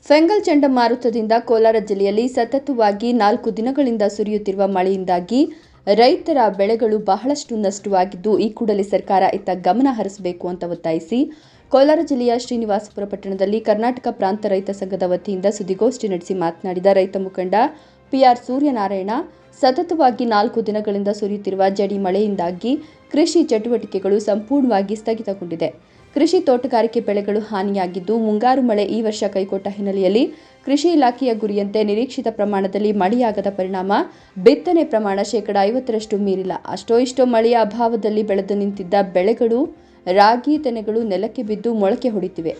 ಫೆಂಗಲ್ ಚಂಡಮಾರುತದಿಂದ ಕೋಲಾರ ಜಿಲ್ಲೆಯಲ್ಲಿ ಸತತವಾಗಿ 4 ದಿನಗಳಿಂದ ಸುರಿಯುತ್ತಿರುವ ಮಳೆಯಿಂದಾಗಿ ರೈತರ ಬೆಳೆಗಳು ಬಹಳಷ್ಟು ನಷ್ಟವಾಗಿದ್ದು ಈ ಕೂಡಲೇ ಸರ್ಕಾರ ಇತ್ತ ಗಮನ ಹರಿಸಬೇಕು ಅಂತ ಒತ್ತಾಯಿಸಿ ಕೋಲಾರ ಜಿಲ್ಲೆಯ ಶ್ರೀನಿವಾಸಪುರ ಪಟ್ಟಣದಲ್ಲಿ ಕರ್ನಾಟಕ ಪ್ರಾಂತ ರೈತ ಸಂಘದ ವತಿಯಿಂದ ಸುದ್ದಿಗೋಷ್ಠಿ ನಡೆಸಿ ಮಾತನಾಡಿದ ರೈತ ಮುಖಂಡ ಪಿಆರ್ ಸೂರ್ಯನಾರಾಯಣ, ಸತತವಾಗಿ 4 ದಿನಗಳಿಂದ ಸುರಿಯುತ್ತಿರುವ ಜಡಿ ಮಳೆಯಿಂದಾಗಿ ಕೃಷಿ ಚಟುವಟಿಕೆಗಳು ಸಂಪೂರ್ಣವಾಗಿ ಸ್ಥಗಿತಗೊಂಡಿದೆ. ಕೃಷಿ ತೋಟಗಾರಿಕೆ ಬೆಳೆಗಳು ಹಾನಿಯಾಗಿದ್ದು, ಮುಂಗಾರು ಮಳೆ ಈ ವರ್ಷ ಕೈಕೊಟ್ಟ ಹಿನ್ನೆಲೆಯಲ್ಲಿ ಕೃಷಿ ಇಲಾಖೆಯ ಗುರಿಯಂತೆ ನಿರೀಕ್ಷಿತ ಪ್ರಮಾಣದಲ್ಲಿ ಮಳೆಯಾಗದ ಪರಿಣಾಮ ಬಿತ್ತನೆ ಪ್ರಮಾಣ 50% ಮೀರಿಲ್ಲ. ಅಷ್ಟೋ ಇಷ್ಟೋ ಮಳೆಯ ಅಭಾವದಲ್ಲಿ ಬೆಳೆದು ನಿಂತಿದ್ದ ಬೆಳೆಗಳು ರಾಗಿ, ತೆನೆಗಳು ನೆಲಕ್ಕೆ ಬಿದ್ದು ಮೊಳಕೆ ಹೊಡೆಯುತ್ತಿವೆ.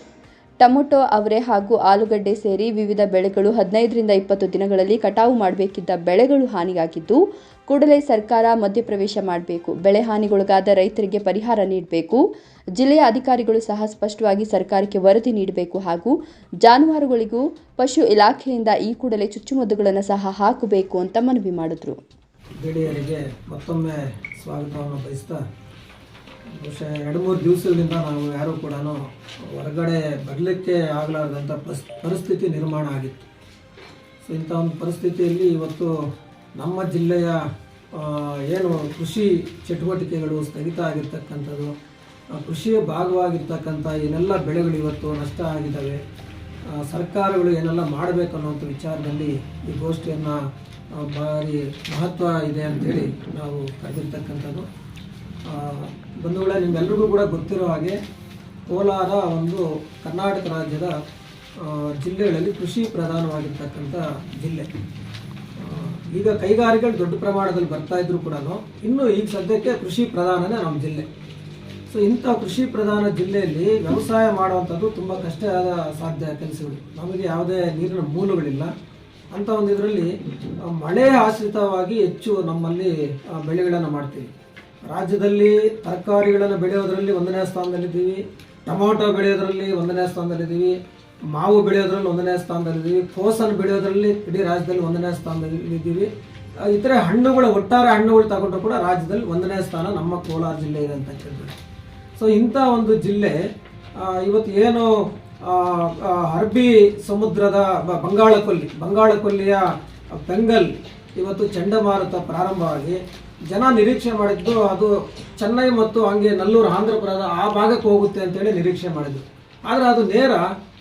ಟೊಮೆಟೊ, ಅವರೆ ಹಾಗೂ ಆಲೂಗಡ್ಡೆ ಸೇರಿ ವಿವಿಧ ಬೆಳೆಗಳು 15ರಿಂದ 20 ದಿನಗಳಲ್ಲಿ ಕಟಾವು ಮಾಡಬೇಕಿದ್ದ ಬೆಳೆಗಳು ಹಾನಿಯಾಗಿದ್ದು, ಕೂಡಲೇ ಸರ್ಕಾರ ಮಧ್ಯಪ್ರವೇಶ ಮಾಡಬೇಕು. ಬೆಳೆ ಹಾನಿಗೊಳಗಾದ ರೈತರಿಗೆ ಪರಿಹಾರ ನೀಡಬೇಕು. ಜಿಲ್ಲೆಯ ಅಧಿಕಾರಿಗಳು ಸಹ ಸ್ಪಷ್ಟವಾಗಿ ಸರ್ಕಾರಕ್ಕೆ ವರದಿ ನೀಡಬೇಕು ಹಾಗೂ ಜಾನುವಾರುಗಳಿಗೂ ಪಶು ಇಲಾಖೆಯಿಂದ ಈ ಕೂಡಲೇ ಚುಚ್ಚುಮದ್ದುಗಳನ್ನು ಸಹ ಹಾಕಬೇಕು ಅಂತ ಮನವಿ ಮಾಡಿದ್ರು. ಗೆಳೆಯರಿಗೆ ಮತ್ತೊಮ್ಮೆ ಸ್ವಾಗತವನ್ನು ಬಯಸ್ತಾ, ಬಹುಶಃ 2-3 ದಿವಸಗಳಿಂದ ನಾವು ಯಾರೂ ಕೂಡ ಹೊರಗಡೆ ಬರಲಿಕ್ಕೆ ಆಗಲಾರದಂಥ ಪರಿಸ್ಥಿತಿ ನಿರ್ಮಾಣ ಆಗಿತ್ತು. ಸೊ ಇಂಥ ಒಂದು ಪರಿಸ್ಥಿತಿಯಲ್ಲಿ ಇವತ್ತು ನಮ್ಮ ಜಿಲ್ಲೆಯ ಏನು ಕೃಷಿ ಚಟುವಟಿಕೆಗಳು ಸ್ಥಗಿತ ಆಗಿರ್ತಕ್ಕಂಥದ್ದು, ಕೃಷಿಯ ಭಾಗವಾಗಿರ್ತಕ್ಕಂಥ ಏನೆಲ್ಲ ಬೆಳೆಗಳು ಇವತ್ತು ನಷ್ಟ ಆಗಿದ್ದಾವೆ, ಸರ್ಕಾರಗಳು ಏನೆಲ್ಲ ಮಾಡಬೇಕು ಅನ್ನೋಂಥ ವಿಚಾರದಲ್ಲಿ ಈ ಗೋಷ್ಠಿಯನ್ನು ಭಾರಿ ಮಹತ್ವ ಇದೆ ಅಂಥೇಳಿ ನಾವು ಕರೆದಿರ್ತಕ್ಕಂಥದ್ದು. ಬಂಧುಗಳೇ, ನಿಮ್ಮೆಲ್ಲರಿಗೂ ಕೂಡ ಗೊತ್ತಿರೋ ಹಾಗೆ ಕೋಲಾರ ಒಂದು ಕರ್ನಾಟಕ ರಾಜ್ಯದ ಜಿಲ್ಲೆಗಳಲ್ಲಿ ಕೃಷಿ ಪ್ರಧಾನವಾಗಿರ್ತಕ್ಕಂಥ ಜಿಲ್ಲೆ. ಈಗ ಕೈಗಾರಿಕೆಗಳು ದೊಡ್ಡ ಪ್ರಮಾಣದಲ್ಲಿ ಬರ್ತಾ ಇದ್ರು ಕೂಡ ಇನ್ನೂ ಈಗ ಸದ್ಯಕ್ಕೆ ಕೃಷಿ ಪ್ರಧಾನನೇ ನಮ್ಮ ಜಿಲ್ಲೆ. ಸೊ ಇಂಥ ಕೃಷಿ ಪ್ರಧಾನ ಜಿಲ್ಲೆಯಲ್ಲಿ ವ್ಯವಸಾಯ ಮಾಡುವಂಥದ್ದು ತುಂಬ ಕಷ್ಟವಾದ ಸಾಧ್ಯ ಕೆಲಸಗಳು. ನಮಗೆ ಯಾವುದೇ ನೀರಿನ ಮೂಲಗಳಿಲ್ಲ. ಅಂಥ ಒಂದು ಇದರಲ್ಲಿ ಮಳೆ ಆಶ್ರಿತವಾಗಿ ಹೆಚ್ಚು ನಮ್ಮಲ್ಲಿ ಬೆಳೆಗಳನ್ನು ಮಾಡ್ತೀವಿ. ರಾಜ್ಯದಲ್ಲಿ ತರಕಾರಿಗಳನ್ನು ಬೆಳೆಯೋದರಲ್ಲಿ 1ನೇ ಸ್ಥಾನದಲ್ಲಿದ್ದೀವಿ, ಟೊಮೊಟೊ ಬೆಳೆಯೋದರಲ್ಲಿ 1ನೇ ಸ್ಥಾನದಲ್ಲಿದ್ದೀವಿ, ಮಾವು ಬೆಳೆಯೋದ್ರಲ್ಲಿ 1ನೇ ಸ್ಥಾನದಲ್ಲಿದ್ದೀವಿ, ಕೋಸನ್ನು ಬೆಳೆಯೋದ್ರಲ್ಲಿ ಇಡೀ ರಾಜ್ಯದಲ್ಲಿ 1ನೇ ಸ್ಥಾನದಲ್ಲಿದ್ದೀವಿ. ಇತರೆ ಹಣ್ಣುಗಳ ಒಟ್ಟಾರೆ ಹಣ್ಣುಗಳು ತಗೊಂಡ್ರು ಕೂಡ ರಾಜ್ಯದಲ್ಲಿ 1ನೇ ಸ್ಥಾನ ನಮ್ಮ ಕೋಲಾರ ಜಿಲ್ಲೆ ಇದೆ ಅಂತ ಕೇಳ್ಬೋದು. ಸೊ ಇಂಥ ಒಂದು ಜಿಲ್ಲೆ ಇವತ್ತು ಏನು ಅರಬ್ಬಿ ಸಮುದ್ರದ ಬಂಗಾಳಕೊಲ್ಲಿಯ ಫೆಂಗಲ್ ಇವತ್ತು ಚಂಡಮಾರುತ ಪ್ರಾರಂಭವಾಗಿ ಜನ ನಿರೀಕ್ಷೆ ಮಾಡಿದ್ದು ಅದು ಚೆನ್ನೈ ಮತ್ತು ಹಂಗೆ ನಲ್ಲೂರು, ಆಂಧ್ರಪ್ರದೇಶ ಆ ಭಾಗಕ್ಕೆ ಹೋಗುತ್ತೆ ಅಂತೇಳಿ ನಿರೀಕ್ಷೆ ಮಾಡಿದ್ರು. ಆದರೆ ಅದು ನೇರ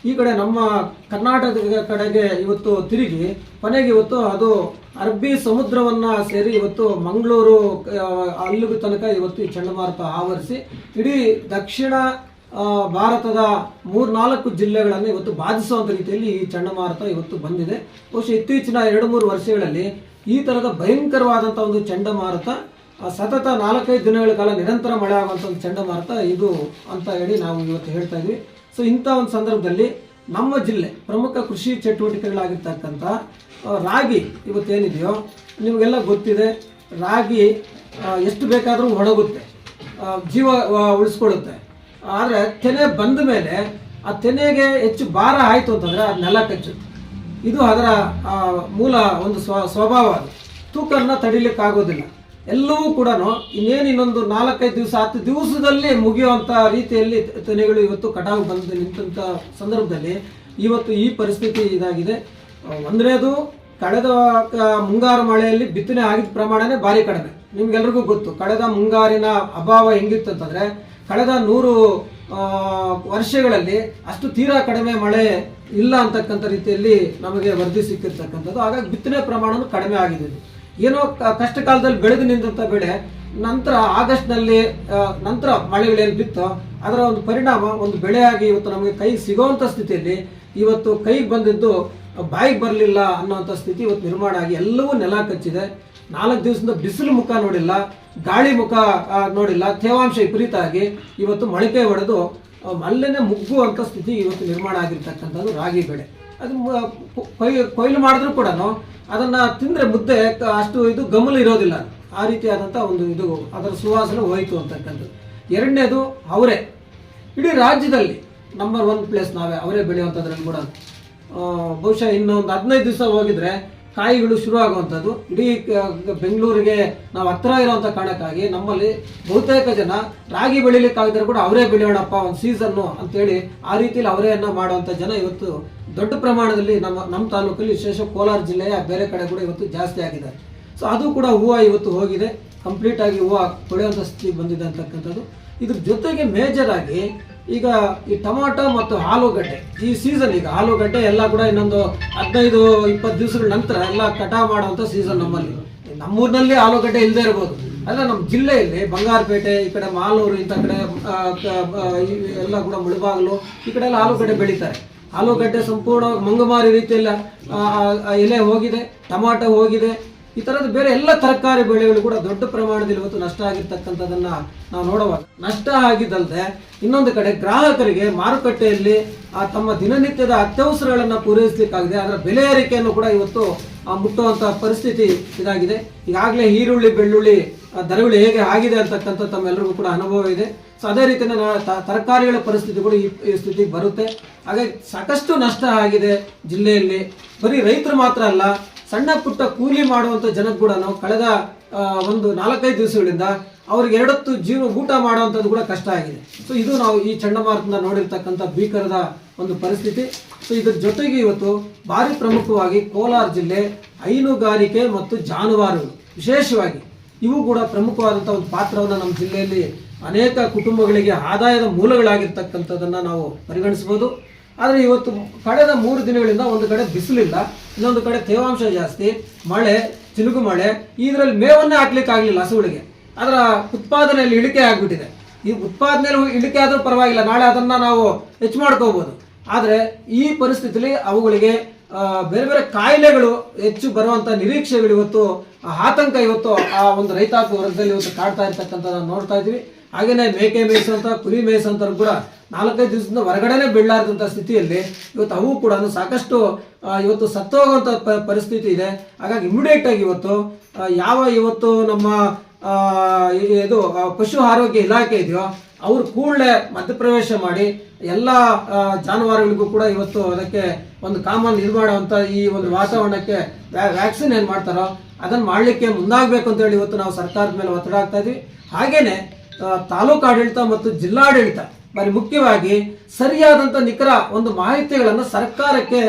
ಈ ಕಡೆ ನಮ್ಮ ಕರ್ನಾಟಕದ ಕಡೆಗೆ ಇವತ್ತು ತಿರುಗಿ ಕೊನೆಗೆ ಇವತ್ತು ಅದು ಅರಬ್ಬಿ ಸಮುದ್ರವನ್ನು ಸೇರಿ ಇವತ್ತು ಮಂಗಳೂರು ಅಲ್ಲಿಗೂ ತನಕ ಇವತ್ತು ಈ ಚಂಡಮಾರುತ ಆವರಿಸಿ ಇಡೀ ದಕ್ಷಿಣ ಭಾರತದ 3-4 ಜಿಲ್ಲೆಗಳನ್ನು ಇವತ್ತು ಬಾಧಿಸುವಂಥ ರೀತಿಯಲ್ಲಿ ಈ ಚಂಡಮಾರುತ ಇವತ್ತು ಬಂದಿದೆ. ಬಹುಶಃ ಇತ್ತೀಚಿನ 2-3 ವರ್ಷಗಳಲ್ಲಿ ಈ ಥರದ ಭಯಂಕರವಾದಂಥ ಒಂದು ಚಂಡಮಾರುತ, ಸತತ 4-5 ದಿನಗಳ ಕಾಲ ನಿರಂತರ ಮಳೆ ಆಗುವಂಥ ಒಂದು ಚಂಡಮಾರುತ ಇದು ಅಂತ ಹೇಳಿ ನಾವು ಇವತ್ತು ಹೇಳ್ತಾ ಇದ್ವಿ. ಸೊ ಇಂಥ ಒಂದು ಸಂದರ್ಭದಲ್ಲಿ ನಮ್ಮ ಜಿಲ್ಲೆ ಪ್ರಮುಖ ಕೃಷಿ ಚಟುವಟಿಕೆಗಳಾಗಿರ್ತಕ್ಕಂಥ ರಾಗಿ ಇವತ್ತೇನಿದೆಯೋ ನಿಮಗೆಲ್ಲ ಗೊತ್ತಿದೆ. ರಾಗಿ ಎಷ್ಟು ಬೇಕಾದರೂ ಒಣಗುತ್ತೆ, ಜೀವ ಉಳಿಸ್ಕೊಡುತ್ತೆ. ಆದರೆ ತೆನೆ ಬಂದ ಮೇಲೆ ಆ ತೆನೆಗೆ ಹೆಚ್ಚು ಭಾರ ಆಯಿತು ಅಂತಂದರೆ ಅದು ನೆಲ ಕಚ್ಚುತ್ತೆ. ಇದು ಅದರ ಮೂಲ ಒಂದು ಸ್ವಭಾವ. ಅದು ತೂಕನ್ನು ತಡಿಲಿಕ್ಕಾಗೋದಿಲ್ಲ. ಎಲ್ಲವೂ ಕೂಡ ಇನ್ನೊಂದು 4-5 ದಿವಸ 10 ದಿವಸದಲ್ಲಿ ಮುಗಿಯುವಂಥ ರೀತಿಯಲ್ಲಿ ತೆನೆಗಳು ಇವತ್ತು ಕಟಾವು ಬಂದು ನಿಂತ ಸಂದರ್ಭದಲ್ಲಿ ಇವತ್ತು ಈ ಪರಿಸ್ಥಿತಿ ಇದಾಗಿದೆ. ಒಂದನೇದು, ಕಳೆದ ಮುಂಗಾರು ಮಳೆಯಲ್ಲಿ ಬಿತ್ತನೆ ಆಗಿದ್ದ ಪ್ರಮಾಣನೇ ಭಾರಿ ಕಡಿಮೆ. ನಿಮ್ಗೆಲ್ರಿಗೂ ಗೊತ್ತು ಕಳೆದ ಮುಂಗಾರಿನ ಅಭಾವ ಹೆಂಗಿತ್ತು ಅಂತಂದರೆ ಕಳೆದ 100 ವರ್ಷಗಳಲ್ಲಿ ಅಷ್ಟು ತೀರಾ ಕಡಿಮೆ ಮಳೆ ಇಲ್ಲ ಅಂತಕ್ಕಂಥ ರೀತಿಯಲ್ಲಿ ನಮಗೆ ವರದಿ ಸಿಕ್ಕಿರ್ತಕ್ಕಂಥದ್ದು. ಹಾಗಾಗಿ ಬಿತ್ತನೆ ಪ್ರಮಾಣನೂ ಕಡಿಮೆ ಆಗಿದೆ. ಏನೋ ಕಷ್ಟ ಕಾಲದಲ್ಲಿ ಬೆಳೆದು ನಿಂತ ಬೆಳೆ ನಂತರ ಆಗಸ್ಟ್ನಲ್ಲಿ ನಂತರ ಮಳೆಗಳೇನು ಬಿತ್ತೋ ಅದರ ಒಂದು ಪರಿಣಾಮ ಒಂದು ಬೆಳೆಯಾಗಿ ಇವತ್ತು ನಮಗೆ ಕೈಗೆ ಸಿಗೋವಂಥ ಸ್ಥಿತಿಯಲ್ಲಿ ಇವತ್ತು ಕೈಗೆ ಬಂದಿದ್ದು ಬಾಯಿಗೆ ಬರಲಿಲ್ಲ ಅನ್ನೋವಂಥ ಸ್ಥಿತಿ ಇವತ್ತು ನಿರ್ಮಾಣ ಆಗಿ ಎಲ್ಲವೂ ನೆಲ ಕಚ್ಚಿದೆ. 4 ದಿವಸದಿಂದ ಬಿಸಿಲು ಮುಖ ನೋಡಿಲ್ಲ, ಗಾಳಿ ಮುಖ ನೋಡಿಲ್ಲ, ತೇವಾಂಶ ವಿಪರೀತ ಆಗಿ ಇವತ್ತು ಮೊಳಕೆ ಹೊಡೆದು ಅಲ್ಲೇನೆ ಮುಗ್ಗುವಂಥ ಸ್ಥಿತಿ ಇವತ್ತು ನಿರ್ಮಾಣ ಆಗಿರ್ತಕ್ಕಂಥದ್ದು ರಾಗಿ ಬೆಳೆ. ಅದು ಕೊಯ್ಲು ಮಾಡಿದ್ರು ಕೂಡ ಅದನ್ನು ತಿಂದರೆ ಮುದ್ದೆ ಅಷ್ಟು ಇದು ಗಮಲು ಇರೋದಿಲ್ಲ. ಆ ರೀತಿಯಾದಂಥ ಒಂದು ಇದು ಅದರ ಸುವಾಸನೆ ಹೋಯಿತು ಅಂತಕ್ಕಂಥದ್ದು. ಎರಡನೇದು ಅವರೆ. ಇಡೀ ರಾಜ್ಯದಲ್ಲಿ ನಂಬರ್ 1 ಪ್ಲೇಸ್ ನಾವೇ ಅವರೇ ಬೆಳೆಯುವಂಥದ್ರಲ್ಲಿ ಕೂಡ. ಬಹುಶಃ ಇನ್ನೊಂದು 15 ದಿವಸ ಹೋಗಿದ್ರೆ ಕಾಯಿಗಳು ಶುರು ಆಗುವಂಥದ್ದು. ಇಡೀ ಬೆಂಗಳೂರಿಗೆ ನಾವು ಹತ್ತಿರ ಇರುವಂಥ ಕಾರಣಕ್ಕಾಗಿ ನಮ್ಮಲ್ಲಿ ಬಹುತೇಕ ಜನ ರಾಗಿ ಬೆಳಿಲಿಕ್ಕಾಗಿದ್ರೆ ಕೂಡ ಅವರೇ ಬೆಳೆಯೋಣಪ್ಪ ಒಂದು ಸೀಸನ್ನು ಅಂತೇಳಿ ಆ ರೀತಿಯಲ್ಲಿ ಅವರೇನ ಮಾಡುವಂಥ ಜನ ಇವತ್ತು ದೊಡ್ಡ ಪ್ರಮಾಣದಲ್ಲಿ ನಮ್ಮ ತಾಲೂಕಲ್ಲಿ, ವಿಶೇಷ ಕೋಲಾರ ಜಿಲ್ಲೆಯ ಬೇರೆ ಕಡೆ ಕೂಡ ಇವತ್ತು ಜಾಸ್ತಿ ಆಗಿದೆ. ಸೊ ಅದು ಕೂಡ ಹೂವು ಇವತ್ತು ಹೋಗಿದೆ, ಕಂಪ್ಲೀಟ್ ಆಗಿ ಹೂವು ಕೊಳೆಯುವಂಥ ಸ್ಥಿತಿ ಬಂದಿದೆ ಅಂತಕ್ಕಂಥದ್ದು. ಇದ್ರ ಜೊತೆಗೆ ಮೇಜರ್ ಆಗಿ ಈಗ ಈ ಟೊಮಾಟೊ ಮತ್ತು ಆಲೂಗಡ್ಡೆ ಈ ಸೀಸನ್, ಈಗ ಆಲೂಗಡ್ಡೆ ಎಲ್ಲ ಕೂಡ ಇನ್ನೊಂದು 15-20 ದಿವಸಗಳ ನಂತರ ಎಲ್ಲ ಕಟಾವು ಮಾಡುವಂಥ ಸೀಸನ್. ನಮ್ಮೂರಿನಲ್ಲಿ ಆಲೂಗಡ್ಡೆ ಇಲ್ಲದೆ ಇರ್ಬೋದು, ಅಲ್ಲ ನಮ್ಮ ಜಿಲ್ಲೆಯಲ್ಲಿ ಬಂಗಾರಪೇಟೆ, ಈ ಕಡೆ ಮಾಲೂರು, ಇಂಥ ಕಡೆ ಎಲ್ಲ ಕೂಡ ಮುಳಬಾಗಿಲು ಈ ಕಡೆ ಎಲ್ಲ ಆಲೂಗಡ್ಡೆ ಬೆಳೀತಾರೆ. ಆಲೂಗಡ್ಡೆ ಸಂಪೂರ್ಣ ಮಂಗಮಾರಿ ರೀತಿಯಲ್ಲಿ ಎಲೆ ಹೋಗಿದೆ, ಟೊಮಾಟೊ ಹೋಗಿದೆ, ಈ ತರದ ಬೇರೆ ಎಲ್ಲ ತರಕಾರಿ ಬೆಳೆಗಳು ಕೂಡ ದೊಡ್ಡ ಪ್ರಮಾಣದಲ್ಲಿ ಇವತ್ತು ನಷ್ಟ ಆಗಿರ್ತಕ್ಕಂಥದ್ದನ್ನ ನಾವು ನೋಡುವಾಗ, ನಷ್ಟ ಆಗಿದ್ದಲ್ಲದೆ ಇನ್ನೊಂದು ಕಡೆ ಗ್ರಾಹಕರಿಗೆ ಮಾರುಕಟ್ಟೆಯಲ್ಲಿ ತಮ್ಮ ದಿನನಿತ್ಯದ ಅತ್ಯವಸರಗಳನ್ನು ಪೂರೈಸಲಿಕ್ಕಾಗಿದೆ, ಅದರ ಬೆಲೆ ಏರಿಕೆಯನ್ನು ಕೂಡ ಇವತ್ತು ಮುಟ್ಟುವಂತ ಪರಿಸ್ಥಿತಿ ಇದಾಗಿದೆ. ಈಗಾಗಲೇ ಈರುಳ್ಳಿ, ಬೆಳ್ಳುಳ್ಳಿ ದರಗಳು ಹೇಗೆ ಆಗಿದೆ ಅಂತಕ್ಕಂಥ ತಮ್ಮೆಲ್ಲರಿಗೂ ಕೂಡ ಅನುಭವ ಇದೆ. ಸೊ ಅದೇ ರೀತಿ ತರಕಾರಿಗಳ ಪರಿಸ್ಥಿತಿಗಳು ಈ ಸ್ಥಿತಿಗೆ ಬರುತ್ತೆ. ಹಾಗಾಗಿ ಸಾಕಷ್ಟು ನಷ್ಟ ಆಗಿದೆ ಜಿಲ್ಲೆಯಲ್ಲಿ. ಬರೀ ರೈತರು ಮಾತ್ರ ಅಲ್ಲ, ಸಣ್ಣ ಪುಟ್ಟ ಕೂಲಿ ಮಾಡುವಂಥ ಜನಕ್ಕೆ ಕೂಡ ಕಳೆದ ಒಂದು 4-5 ದಿವಸಗಳಿಂದ ಅವ್ರಿಗೆ 2 ಹೊತ್ತು ಊಟ ಮಾಡುವಂಥದ್ದು ಕೂಡ ಕಷ್ಟ ಆಗಿದೆ. ಸೊ ಇದು ನಾವು ಈ ಚಂಡಮಾರುತದಿಂದ ನೋಡಿರ್ತಕ್ಕಂಥ ಭೀಕರದ ಒಂದು ಪರಿಸ್ಥಿತಿ. ಸೊ ಇದ್ರ ಜೊತೆಗೆ ಇವತ್ತು ಭಾರಿ ಪ್ರಮುಖವಾಗಿ ಕೋಲಾರ ಜಿಲ್ಲೆ ಹೈನುಗಾರಿಕೆ ಮತ್ತು ಜಾನುವಾರುಗಳು ವಿಶೇಷವಾಗಿ ಇವು ಕೂಡ ಪ್ರಮುಖವಾದಂಥ ಒಂದು ಪಾತ್ರವನ್ನು ನಮ್ಮ ಜಿಲ್ಲೆಯಲ್ಲಿ ಅನೇಕ ಕುಟುಂಬಗಳಿಗೆ ಆದಾಯದ ಮೂಲಗಳಾಗಿರ್ತಕ್ಕಂಥದ್ದನ್ನು ನಾವು ಪರಿಗಣಿಸ್ಬೋದು. ಆದರೆ ಇವತ್ತು ಕಳೆದ 3 ದಿನಗಳಿಂದ ಒಂದು ಕಡೆ ಬಿಸಿಲಿಲ್ಲ, ಇನ್ನೊಂದು ಕಡೆ ತೇವಾಂಶ ಜಾಸ್ತಿ, ಮಳೆ, ಚಿನುಗು ಮಳೆ, ಇದರಲ್ಲಿ ಮೇವನ್ನೇ ಹಾಕ್ಲಿಕ್ಕೆ ಆಗಲಿಲ್ಲ ಹಸುಗಳಿಗೆ. ಅದರ ಉತ್ಪಾದನೆಯಲ್ಲಿ ಇಳಿಕೆ ಆಗಿಬಿಟ್ಟಿದೆ. ಈ ಉತ್ಪಾದನೆಯಲ್ಲಿ ಇಳಿಕೆ ಆದರೂ ಪರವಾಗಿಲ್ಲ, ನಾಳೆ ಅದನ್ನು ನಾವು ಹೆಚ್ಚು ಮಾಡ್ಕೋಬೋದು. ಆದರೆ ಈ ಪರಿಸ್ಥಿತಿಯಲ್ಲಿ ಅವುಗಳಿಗೆ ಬೇರೆ ಬೇರೆ ಕಾಯಿಲೆಗಳು ಹೆಚ್ಚು ಬರುವಂಥ ನಿರೀಕ್ಷೆಗಳು ಇವತ್ತು, ಆತಂಕ ಇವತ್ತು ಆ ಒಂದು ರೈತಾಪಿ ವರ್ಗದಲ್ಲಿ ಇವತ್ತು ಕಾಡ್ತಾ ಇರ್ತಕ್ಕಂಥದ್ದನ್ನು ನೋಡ್ತಾ ಇದ್ವಿ. ಹಾಗೆಯೇ ಮೇಕೆ ಮೇಯಿಸುವಂಥ, ಕುರಿ ಮೇಯಿಸುವಂಥ ಕೂಡ 4-5 ದಿವಸದಿಂದ ಹೊರಗಡೆನೆ ಬೀಳಲಾರ್ದಂಥ ಸ್ಥಿತಿಯಲ್ಲಿ ಇವತ್ತು ಅವು ಕೂಡ ಸಾಕಷ್ಟು ಇವತ್ತು ಸತ್ತೋಗುವಂಥ ಪರಿಸ್ಥಿತಿ ಇದೆ. ಹಾಗಾಗಿ ಇಮಿಡಿಯೇಟ್ ಆಗಿ ಇವತ್ತು ನಮ್ಮ ಇದು ಪಶು ಆರೋಗ್ಯ ಇಲಾಖೆ ಇದೆಯೋ ಅವರು ಕೂಡಲೇ ಮಧ್ಯಪ್ರವೇಶ ಮಾಡಿ ಎಲ್ಲ ಜಾನುವಾರುಗಳಿಗೂ ಕೂಡ ಇವತ್ತು ಅದಕ್ಕೆ ಒಂದು ಕಾಮನ್ ನಿರ್ಮಾಣವಂತ ಈ ಒಂದು ವಾತಾವರಣಕ್ಕೆ ವ್ಯಾಕ್ಸಿನ್ ಏನು ಮಾಡ್ತಾರೋ ಅದನ್ನು ಮಾಡಲಿಕ್ಕೆ ಮುಂದಾಗಬೇಕು ಅಂತೇಳಿ ಇವತ್ತು ನಾವು ಸರ್ಕಾರದ ಮೇಲೆ ಒತ್ತಡ ಆಗ್ತಾ ಇದ್ವಿ. ಹಾಗೇನೆ ತಾಲೂಕು ಆಡಳಿತ ಮತ್ತು ಜಿಲ್ಲಾಡಳಿತ ಬರೀ ಮುಖ್ಯವಾಗಿ ಸರಿಯಾದಂಥ ನಿಖರ ಒಂದು ಮಾಹಿತಿಗಳನ್ನು ಸರ್ಕಾರಕ್ಕೆ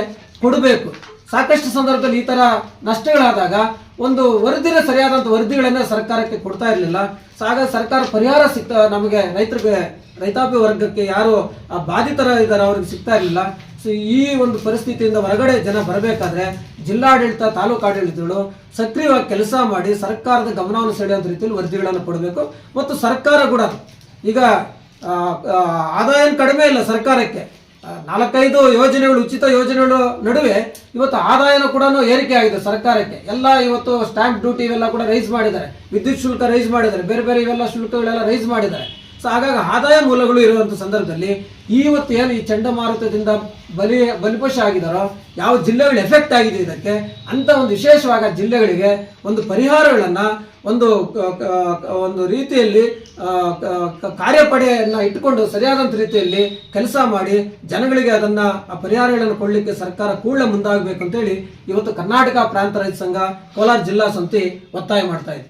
ಕೊಡಬೇಕು. ಸಾಕಷ್ಟು ಸಂದರ್ಭದಲ್ಲಿ ಈ ತರ ನಷ್ಟಗಳಾದಾಗ ಒಂದು ಸರಿಯಾದಂಥ ವರದಿಗಳನ್ನ ಸರ್ಕಾರಕ್ಕೆ ಕೊಡ್ತಾ ಇರಲಿಲ್ಲ. ಹಾಗಾಗಿ ಸರ್ಕಾರ ಪರಿಹಾರ ನಮಗೆ ರೈತಾಪಿ ವರ್ಗಕ್ಕೆ ಯಾರು ಬಾಧಿತರ ಇದ್ದಾರೆ ಅವ್ರಿಗೆ ಸಿಗ್ತಾ ಇರಲಿಲ್ಲ. ಸೊ ಈ ಒಂದು ಪರಿಸ್ಥಿತಿಯಿಂದ ಹೊರಗಡೆ ಜನ ಬರಬೇಕಾದ್ರೆ ಜಿಲ್ಲಾಡಳಿತ, ತಾಲೂಕು ಆಡಳಿತಗಳು ಸಕ್ರಿಯವಾಗಿ ಕೆಲಸ ಮಾಡಿ ಸರ್ಕಾರದ ಗಮನವನ್ನು ಸೆಳೆಯುವಂಥ ರೀತಿಯಲ್ಲಿ ವರದಿಗಳನ್ನು ಕೊಡಬೇಕು. ಮತ್ತು ಸರ್ಕಾರ ಕೂಡ ಈಗ ಆದಾಯ ಕಡಿಮೆ ಇಲ್ಲ ಸರ್ಕಾರಕ್ಕೆ, 4-5 ಯೋಜನೆಗಳು, ಉಚಿತ ಯೋಜನೆಗಳು ನಡುವೆ ಇವತ್ತು ಆದಾಯನೂ ಕೂಡ ಏರಿಕೆ ಆಗಿದೆ ಸರ್ಕಾರಕ್ಕೆ. ಎಲ್ಲ ಇವತ್ತು ಸ್ಟ್ಯಾಂಪ್ ಡ್ಯೂಟಿ ಇವೆಲ್ಲ ಕೂಡ ರೈಸ್ ಮಾಡಿದ್ದಾರೆ, ವಿದ್ಯುತ್ ಶುಲ್ಕ ರೈಸ್ ಮಾಡಿದ್ದಾರೆ, ಬೇರೆ ಬೇರೆ ಇವೆಲ್ಲ ಶುಲ್ಕಗಳೆಲ್ಲ ರೈಸ್ ಮಾಡಿದ್ದಾರೆ. ಸೊ ಹಾಗಾಗಿ ಆದಾಯ ಮೂಲಗಳು ಇರುವಂಥ ಸಂದರ್ಭದಲ್ಲಿ ಇವತ್ತು ಏನು ಈ ಚಂಡಮಾರುತದಿಂದ ಬಲಿಪಶು ಆಗಿದಾರೋ, ಯಾವ ಜಿಲ್ಲೆಗಳು ಎಫೆಕ್ಟ್ ಆಗಿದೆ ಇದಕ್ಕೆ ಅಂತ ಒಂದು ವಿಶೇಷವಾಗಿ ಜಿಲ್ಲೆಗಳಿಗೆ ಒಂದು ಪರಿಹಾರಗಳನ್ನು ಒಂದು ರೀತಿಯಲ್ಲಿ ಕಾರ್ಯಪಡೆಯನ್ನು ಇಟ್ಟುಕೊಂಡು ಸರಿಯಾದಂಥ ರೀತಿಯಲ್ಲಿ ಕೆಲಸ ಮಾಡಿ ಜನಗಳಿಗೆ ಅದನ್ನ ಆ ಪರಿಹಾರಗಳನ್ನು ಕೊಡಲಿಕ್ಕೆ ಸರ್ಕಾರ ಕೂಡಲೇ ಮುಂದಾಗಬೇಕು ಅಂತೇಳಿ ಇವತ್ತು ಕರ್ನಾಟಕ ಪ್ರಾಂತ ರೈತ ಸಂಘ ಕೋಲಾರ ಜಿಲ್ಲಾ ಸಮಿತಿ ಒತ್ತಾಯ ಮಾಡ್ತಾ ಇದೆ.